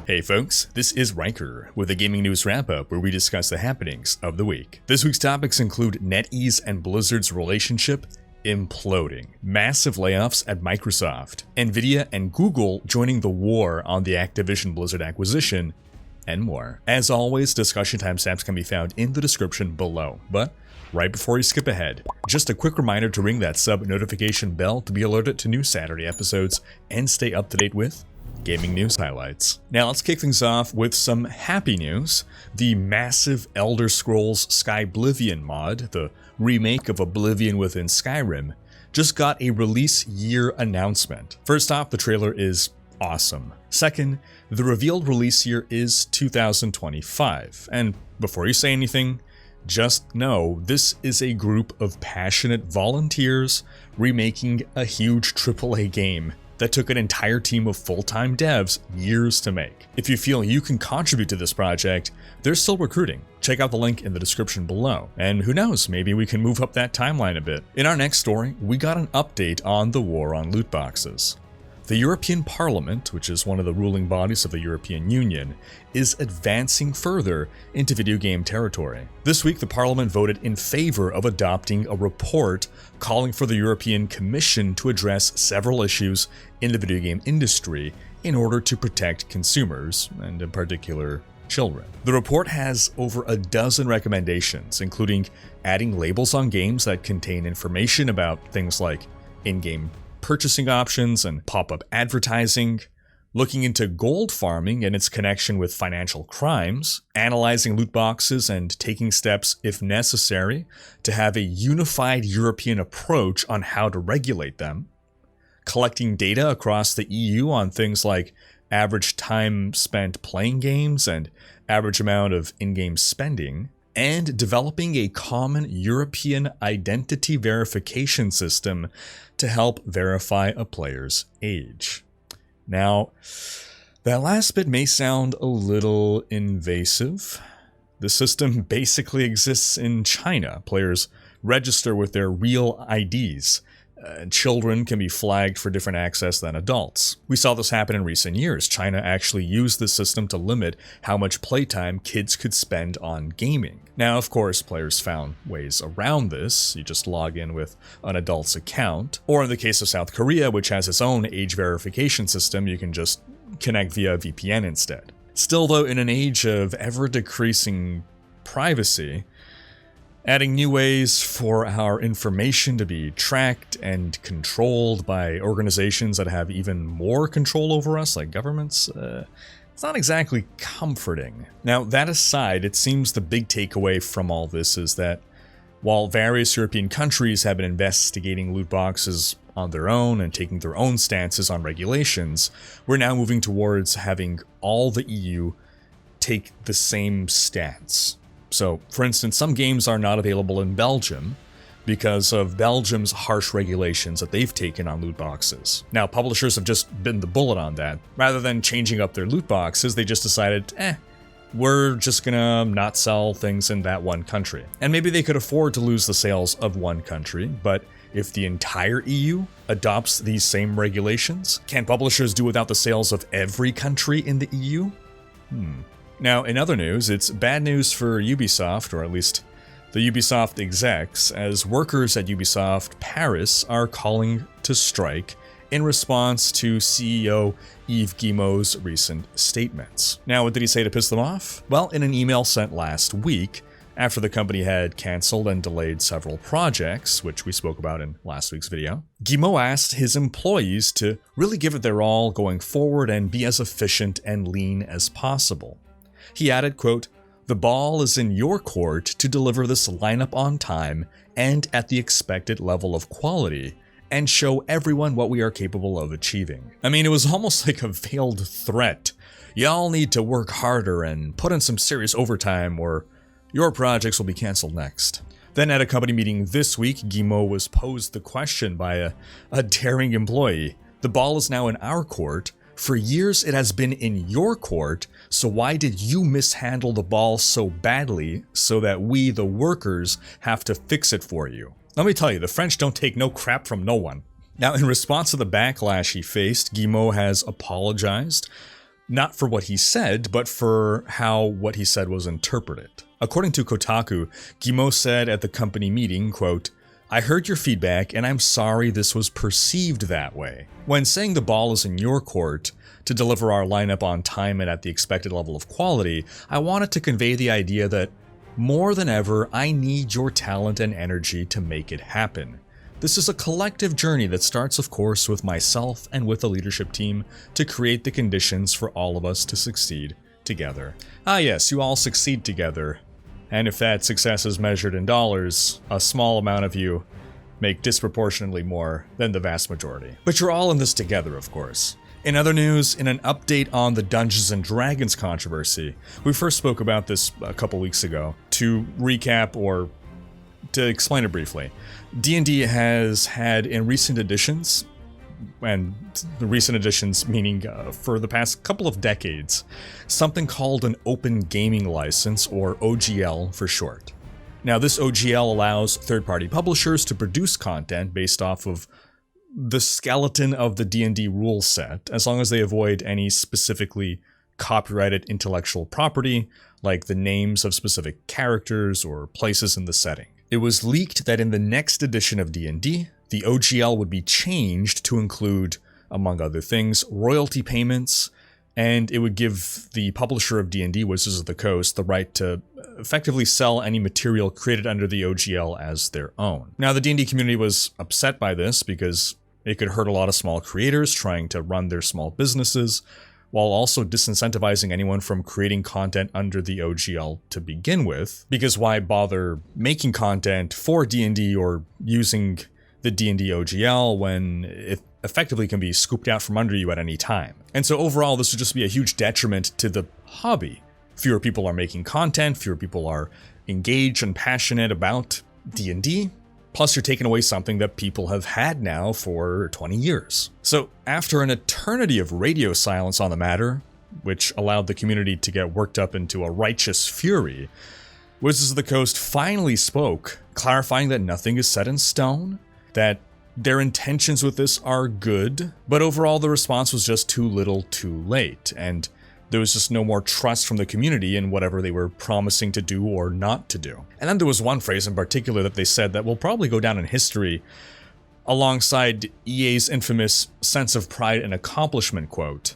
Hey folks, this is Rhykker with a gaming news wrap-up where we discuss the happenings of the week. This week's topics include NetEase and Blizzard's relationship imploding, massive layoffs at Microsoft, NVIDIA and Google joining the war on the Activision Blizzard acquisition, and more. As always, discussion timestamps can be found in the description below, but right before you skip ahead, just a quick reminder to ring that sub notification bell to be alerted to new Saturday episodes and stay up to date with gaming news highlights. Now let's kick things off with some happy news. The massive Elder Scrolls Skyblivion mod, the remake of Oblivion within Skyrim, just got a release year announcement. First off, the trailer is awesome. Second, the revealed release year is 2025. And before you say anything, just know this is a group of passionate volunteers remaking a huge AAA game that took an entire team of full-time devs years to make. If you feel you can contribute to this project, they're still recruiting. Check out the link in the description below. And who knows, maybe we can move up that timeline a bit. In our next story, we got an update on the war on loot boxes. The European Parliament, which is one of the ruling bodies of the European Union, is advancing further into video game territory. This week, the Parliament voted in favor of adopting a report calling for the European Commission to address several issues in the video game industry in order to protect consumers, and in particular, children. The report has over a dozen recommendations, including adding labels on games that contain information about things like in-game purchasing options and pop-up advertising, looking into gold farming and its connection with financial crimes, analyzing loot boxes and taking steps, if necessary, to have a unified European approach on how to regulate them, collecting data across the EU on things like average time spent playing games and average amount of in-game spending, and developing a common European identity verification system to help verify a player's age. Now, that last bit may sound a little invasive. The system basically exists in China. Players register with their real IDs. Children can be flagged for different access than adults. We saw this happen in recent years. China actually used the system to limit how much playtime kids could spend on gaming. Now, of course, players found ways around this. You just log in with an adult's account. Or in the case of South Korea, which has its own age verification system, you can just connect via VPN instead. Still though, in an age of ever-decreasing privacy, adding new ways for our information to be tracked and controlled by organizations that have even more control over us, like governments, it's not exactly comforting. Now, that aside, it seems the big takeaway from all this is that while various European countries have been investigating loot boxes on their own and taking their own stances on regulations, we're now moving towards having all the EU take the same stance. So, for instance, some games are not available in Belgium because of Belgium's harsh regulations that they've taken on loot boxes. Now, publishers have just bitten the bullet on that. Rather than changing up their loot boxes, they just decided, we're just gonna not sell things in that one country. And maybe they could afford to lose the sales of one country, but if the entire EU adopts these same regulations, can publishers do without the sales of every country in the EU? Now, in other news, it's bad news for Ubisoft, or at least the Ubisoft execs, as workers at Ubisoft Paris are calling to strike in response to CEO Yves Guillemot's recent statements. Now, what did he say to piss them off? Well, in an email sent last week, after the company had cancelled and delayed several projects, which we spoke about in last week's video, Guillemot asked his employees to really give it their all going forward and be as efficient and lean as possible. He added, quote, "The ball is in your court to deliver this lineup on time and at the expected level of quality, and show everyone what we are capable of achieving." I mean, it was almost like a veiled threat. Y'all need to work harder and put in some serious overtime or your projects will be cancelled next. Then at a company meeting this week, Guillemot was posed the question by a daring employee. "The ball is now in our court. For years it has been in your court, so why did you mishandle the ball so badly so that we, the workers, have to fix it for you?" Let me tell you, the French don't take no crap from no one. Now, in response to the backlash he faced, Guillemot has apologized, Not for what he said, but for how what he said was interpreted. According to Kotaku, Guillemot said at the company meeting, quote, "I heard your feedback and I'm sorry this was perceived that way. When saying the ball is in your court to deliver our lineup on time and at the expected level of quality, I wanted to convey the idea that more than ever, I need your talent and energy to make it happen. This is a collective journey that starts, of course, with myself and with the leadership team to create the conditions for all of us to succeed together." Ah yes, you all succeed together. And if that success is measured in dollars, a small amount of you make disproportionately more than the vast majority. But you're all in this together, of course. In other news, in an update on the Dungeons & Dragons controversy, we first spoke about this a couple weeks ago. To recap, or to explain it briefly, D&D has had in recent editions, and the recent editions meaning for the past couple of decades, something called an Open Gaming License, or OGL for short. Now, this OGL allows third-party publishers to produce content based off of the skeleton of the D&D rule set, as long as they avoid any specifically copyrighted intellectual property, like the names of specific characters or places in the setting. It was leaked that in the next edition of D&D, the OGL would be changed to include, among other things, royalty payments, and it would give the publisher of D&D, Wizards of the Coast, the right to effectively sell any material created under the OGL as their own. Now, the D&D community was upset by this because it could hurt a lot of small creators trying to run their small businesses, while also disincentivizing anyone from creating content under the OGL to begin with, because why bother making content for D&D or using the D&D OGL when it effectively can be scooped out from under you at any time? And so overall, this would just be a huge detriment to the hobby. Fewer people are making content, fewer people are engaged and passionate about D&D, plus you're taking away something that people have had now for 20 years. So after an eternity of radio silence on the matter, which allowed the community to get worked up into a righteous fury, Wizards of the Coast finally spoke, clarifying that nothing is set in stone, that their intentions with this are good, but overall the response was just too little too late, and there was just no more trust from the community in whatever they were promising to do or not to do. And then there was one phrase in particular that they said that will probably go down in history alongside EA's infamous sense of pride and accomplishment quote.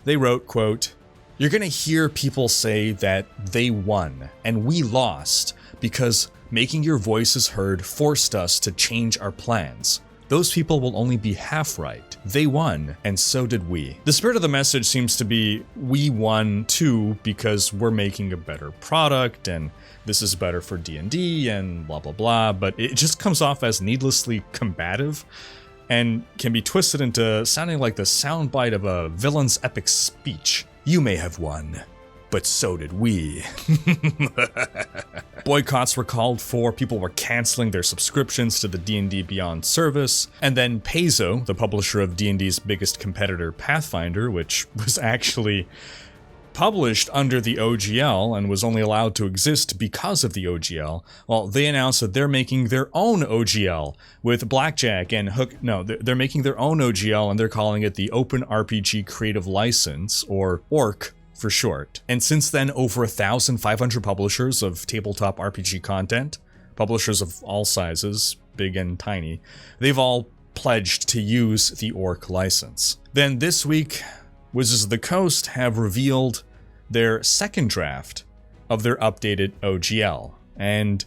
They wrote, quote, "You're gonna hear people say that they won and we lost because making your voices heard forced us to change our plans. Those people will only be half right. They won, and so did we." The spirit of the message seems to be, we won too because we're making a better product, and this is better for D&D, and blah blah blah, but it just comes off as needlessly combative, and can be twisted into sounding like the soundbite of a villain's epic speech. You may have won, but so did we. Boycotts were called for, people were canceling their subscriptions to the D&D Beyond service, and then Paizo, the publisher of D&D's biggest competitor Pathfinder, which was actually published under the OGL and was only allowed to exist because of the OGL, well, they announced that they're making their own OGL with Blackjack and Hook. No, they're making their own OGL and they're calling it the Open RPG Creative License, or ORC for short. And since then, over 1,500 publishers of tabletop RPG content, publishers of all sizes, big and tiny, they've all pledged to use the ORC license. Then this week, Wizards of the Coast have revealed their second draft of their updated OGL. And,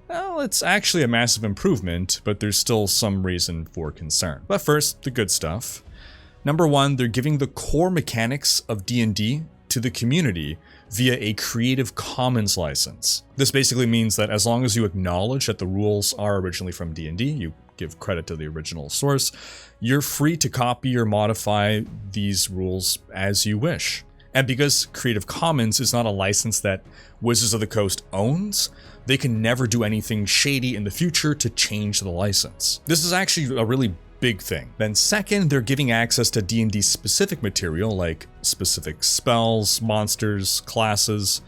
well, it's actually a massive improvement, but there's still some reason for concern. But first, the good stuff. Number one, they're giving the core mechanics of D&D to the community via a Creative Commons license. This basically means that as long as you acknowledge that the rules are originally from D&D, you give credit to the original source, you're free to copy or modify these rules as you wish. And because Creative Commons is not a license that Wizards of the Coast owns, they can never do anything shady in the future to change the license. This is actually a really big thing. Then second, they're giving access to D&D specific material like specific spells, monsters, classes.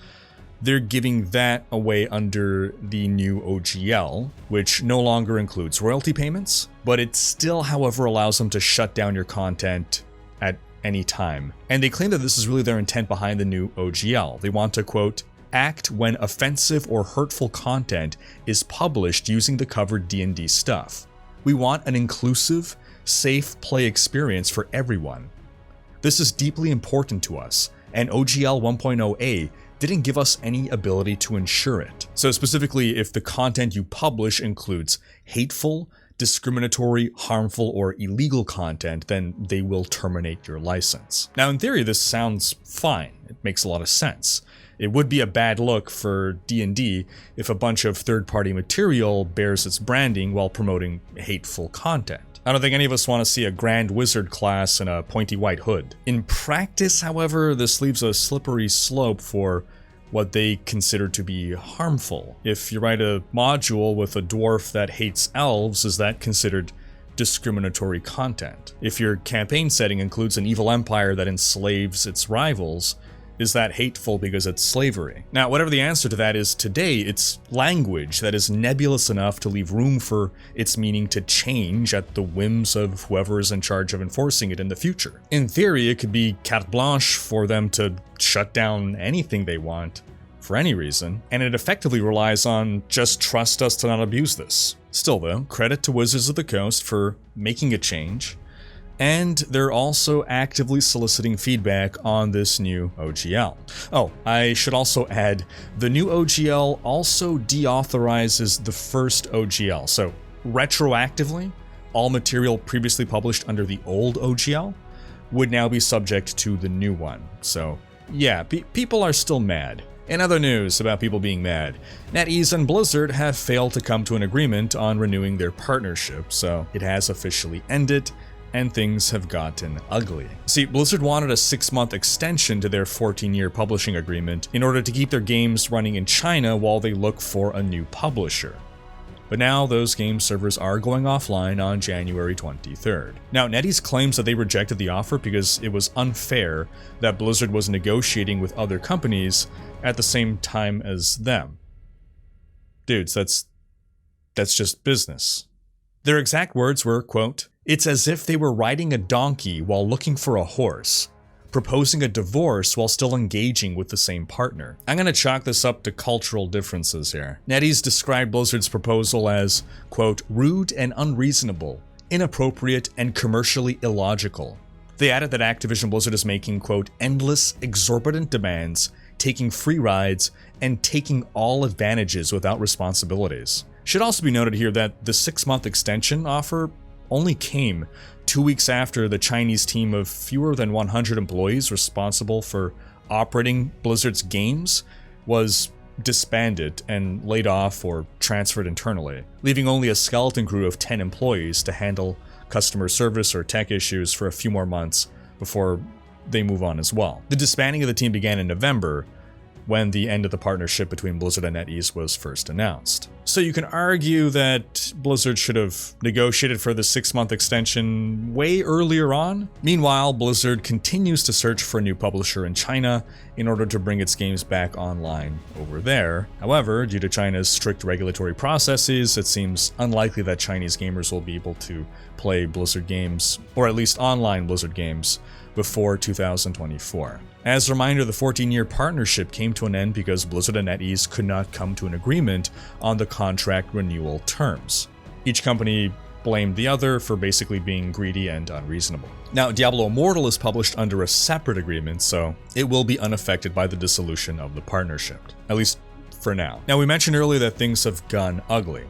They're giving that away under the new OGL, which no longer includes royalty payments, but it still, however, allows them to shut down your content at anytime. And they claim that this is really their intent behind the new OGL. They want to, quote, act when offensive or hurtful content is published using the covered D&D stuff. We want an inclusive, safe play experience for everyone. This is deeply important to us, and OGL 1.0a didn't give us any ability to ensure it. So specifically, if the content you publish includes hateful, discriminatory, harmful, or illegal content, then they will terminate your license. Now, in theory, this sounds fine. It makes a lot of sense. It would be a bad look for D&D if a bunch of third-party material bears its branding while promoting hateful content. I don't think any of us want to see a Grand Wizard class in a pointy white hood. In practice, however, this leaves a slippery slope for what they consider to be harmful. If you write a module with a dwarf that hates elves, is that considered discriminatory content? If your campaign setting includes an evil empire that enslaves its rivals, is that hateful because it's slavery? Now, whatever the answer to that is today, it's language that is nebulous enough to leave room for its meaning to change at the whims of whoever is in charge of enforcing it in the future. In theory, it could be carte blanche for them to shut down anything they want for any reason, and it effectively relies on just trust us to not abuse this. Still though, credit to Wizards of the Coast for making a change, and they're also actively soliciting feedback on this new OGL. Oh, I should also add, the new OGL also deauthorizes the first OGL, so retroactively, all material previously published under the old OGL would now be subject to the new one. So yeah, people are still mad. In other news about people being mad, NetEase and Blizzard have failed to come to an agreement on renewing their partnership, so it has officially ended, and things have gotten ugly. See, Blizzard wanted a 6-month extension to their 14-year publishing agreement in order to keep their games running in China while they look for a new publisher. But now those game servers are going offline on January 23rd. Now, NetEase claims that they rejected the offer because it was unfair that Blizzard was negotiating with other companies at the same time as them. Dudes, that's just business. Their exact words were, quote, "It's as if they were riding a donkey while looking for a horse, proposing a divorce while still engaging with the same partner." I'm gonna chalk this up to cultural differences here. NetEase described Blizzard's proposal as, quote, "rude and unreasonable, inappropriate and commercially illogical." They added that Activision Blizzard is making, quote, "endless, exorbitant demands, taking free rides, and taking all advantages without responsibilities." Should also be noted here that the 6-month extension offer only came 2 weeks after the Chinese team of fewer than 100 employees responsible for operating Blizzard's games was disbanded and laid off or transferred internally, leaving only a skeleton crew of 10 employees to handle customer service or tech issues for a few more months before they move on as well. The disbanding of the team began in November, when the end of the partnership between Blizzard and NetEase was first announced. So you can argue that Blizzard should have negotiated for the 6-month extension way earlier on. Meanwhile, Blizzard continues to search for a new publisher in China in order to bring its games back online over there. However, due to China's strict regulatory processes, it seems unlikely that Chinese gamers will be able to play Blizzard games, or at least online Blizzard games, before 2024. As a reminder, the 14-year partnership came to an end because Blizzard and NetEase could not come to an agreement on the contract renewal terms. Each company blamed the other for basically being greedy and unreasonable. Now, Diablo Immortal is published under a separate agreement, so it will be unaffected by the dissolution of the partnership, at least for now. Now, we mentioned earlier that things have gone ugly.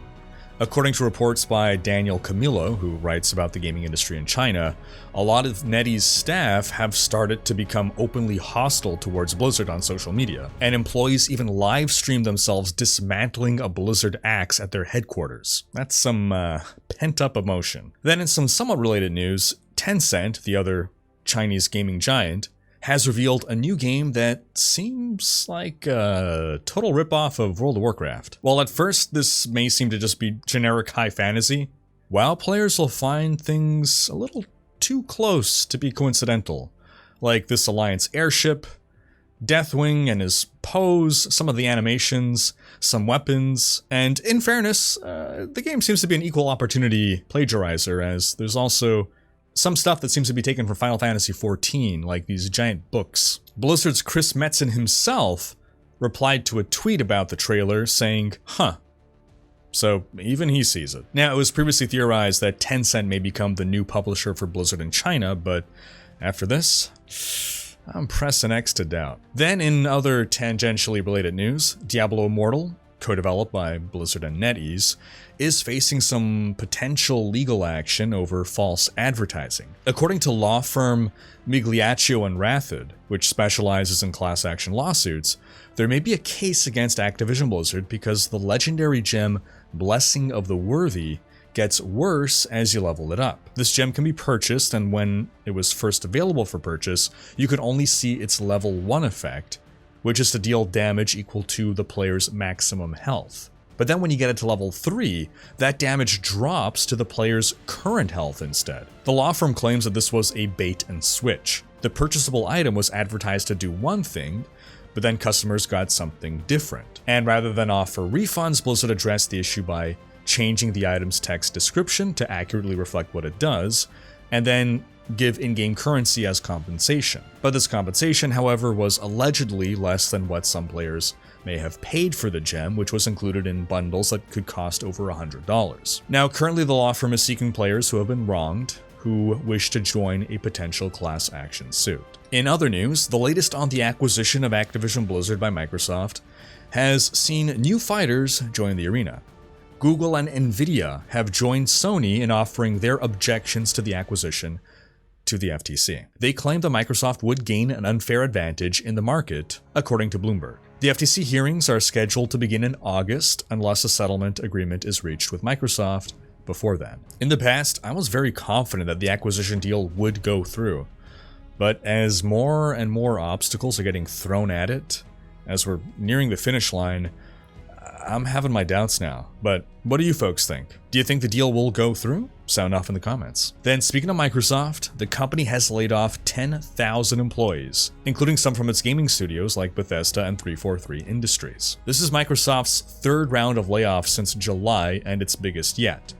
According to reports by Daniel Camillo, who writes about the gaming industry in China, a lot of NetEase staff have started to become openly hostile towards Blizzard on social media, and employees even live stream themselves dismantling a Blizzard axe at their headquarters. That's some pent-up emotion. Then in some somewhat related news, Tencent, the other Chinese gaming giant, has revealed a new game that seems like a total ripoff of World of Warcraft. While at first this may seem to just be generic high fantasy, WoW players will find things a little too close to be coincidental, like this Alliance airship, Deathwing and his pose, some of the animations, some weapons, and in fairness, the game seems to be an equal opportunity plagiarizer, as there's also some stuff that seems to be taken from Final Fantasy XIV, like these giant books. Blizzard's Chris Metzen himself replied to a tweet about the trailer saying, huh. So even he sees it. Now, it was previously theorized that Tencent may become the new publisher for Blizzard in China, but after this, I'm pressing X to doubt. Then in other tangentially related news, Diablo Immortal, co-developed by Blizzard and NetEase, is facing some potential legal action over false advertising. According to law firm Migliaccio and Rathod, which specializes in class action lawsuits, there may be a case against Activision Blizzard because the legendary gem Blessing of the Worthy gets worse as you level it up. This gem can be purchased, and when it was first available for purchase, you could only see its level 1 effect, which is to deal damage equal to the player's maximum health. But then when you get it to level 3, that damage drops to the player's current health instead. The law firm claims that this was a bait and switch. The purchasable item was advertised to do one thing, but then customers got something different. And rather than offer refunds, Blizzard addressed the issue by changing the item's text description to accurately reflect what it does, and then give in-game currency as compensation. But this compensation, however, was allegedly less than what some players may have paid for the gem, which was included in bundles that could cost over $100. Now, currently the law firm is seeking players who have been wronged, who wish to join a potential class action suit. In other news, the latest on the acquisition of Activision Blizzard by Microsoft has seen new fighters join the arena. Google and NVIDIA have joined Sony in offering their objections to the acquisition to the FTC. They claim that Microsoft would gain an unfair advantage in the market, according to Bloomberg. The FTC hearings are scheduled to begin in August unless a settlement agreement is reached with Microsoft before then. In the past, I was very confident that the acquisition deal would go through, but as more and more obstacles are getting thrown at it, as we're nearing the finish line, I'm having my doubts now. But what do you folks think? Do you think the deal will go through? Sound off in the comments. Then, speaking of Microsoft, the company has laid off 10,000 employees, including some from its gaming studios like Bethesda and 343 Industries. This is Microsoft's third round of layoffs since July and its biggest yet,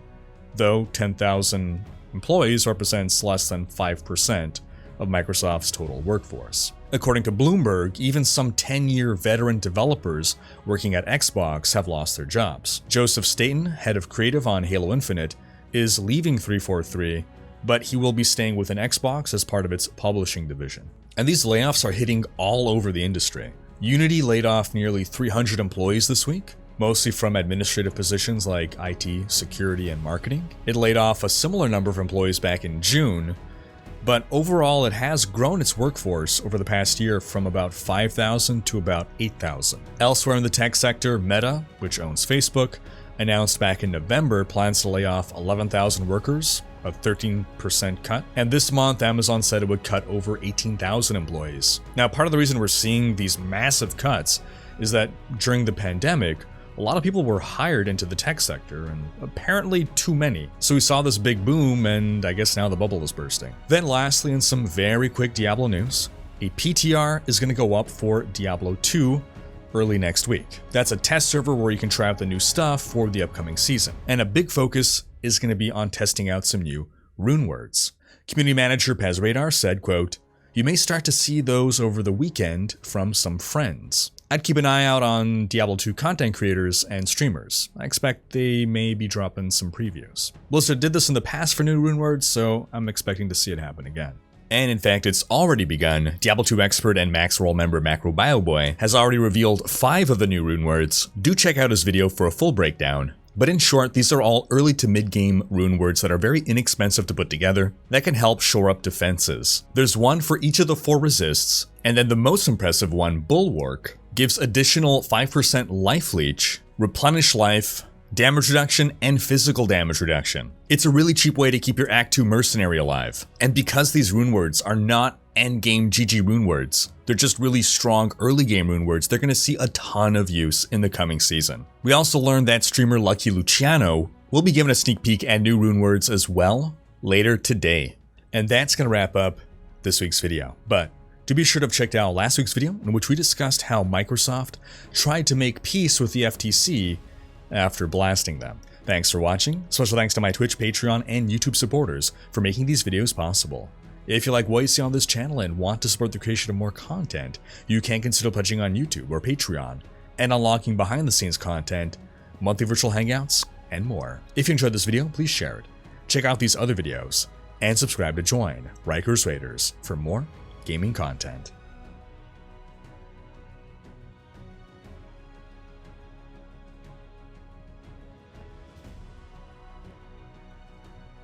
though 10,000 employees represents less than 5% of Microsoft's total workforce. According to Bloomberg, even some 10-year veteran developers working at Xbox have lost their jobs. Joseph Staten, head of creative on Halo Infinite, is leaving 343, but he will be staying within Xbox as part of its publishing division. And these layoffs are hitting all over the industry. Unity laid off nearly 300 employees this week, mostly from administrative positions like IT, security, and marketing. It laid off a similar number of employees back in June, but overall it has grown its workforce over the past year from about 5,000 to about 8,000. Elsewhere in the tech sector, Meta, which owns Facebook, announced back in November plans to lay off 11,000 workers, a 13% cut. And this month, Amazon said it would cut over 18,000 employees. Now, part of the reason we're seeing these massive cuts is that during the pandemic, a lot of people were hired into the tech sector, and apparently too many. So we saw this big boom, and I guess now the bubble is bursting. Then lastly, in some very quick Diablo news, a PTR is going to go up for Diablo 2 early next week. That's a test server where you can try out the new stuff for the upcoming season. And a big focus is going to be on testing out some new runewords. Community manager Pez Radar said, quote, "You may start to see those over the weekend from some friends. I'd keep an eye out on Diablo 2 content creators and streamers. I expect they may be dropping some previews." Blizzard did this in the past for new runewords, so I'm expecting to see it happen again. And in fact, it's already begun. Diablo 2 expert and Max Roll member MacroBioBoy has already revealed 5 of the new runewords. Do check out his video for a full breakdown. But in short, these are all early to mid-game runewords that are very inexpensive to put together that can help shore up defenses. There's one for each of the 4 resists, and then the most impressive one, Bulwark, gives additional 5% life leech, replenish life, damage reduction, and physical damage reduction. It's a really cheap way to keep your Act 2 mercenary alive. And because these runewords are not endgame GG runewords, they're just really strong early game runewords, they're going to see a ton of use in the coming season. We also learned that streamer Lucky Luciano will be given a sneak peek at new runewords as well later today. And that's going to wrap up this week's video. But do be sure to have checked out last week's video in which we discussed how Microsoft tried to make peace with the FTC after blasting them. Thanks for watching. Special thanks to my Twitch, Patreon, and YouTube supporters for making these videos possible. If you like what you see on this channel and want to support the creation of more content, you can consider pledging on YouTube or Patreon and unlocking behind-the-scenes content, monthly virtual hangouts, and more. If you enjoyed this video, please share it. Check out these other videos, and subscribe to join Rhykker's Raiders for more gaming content.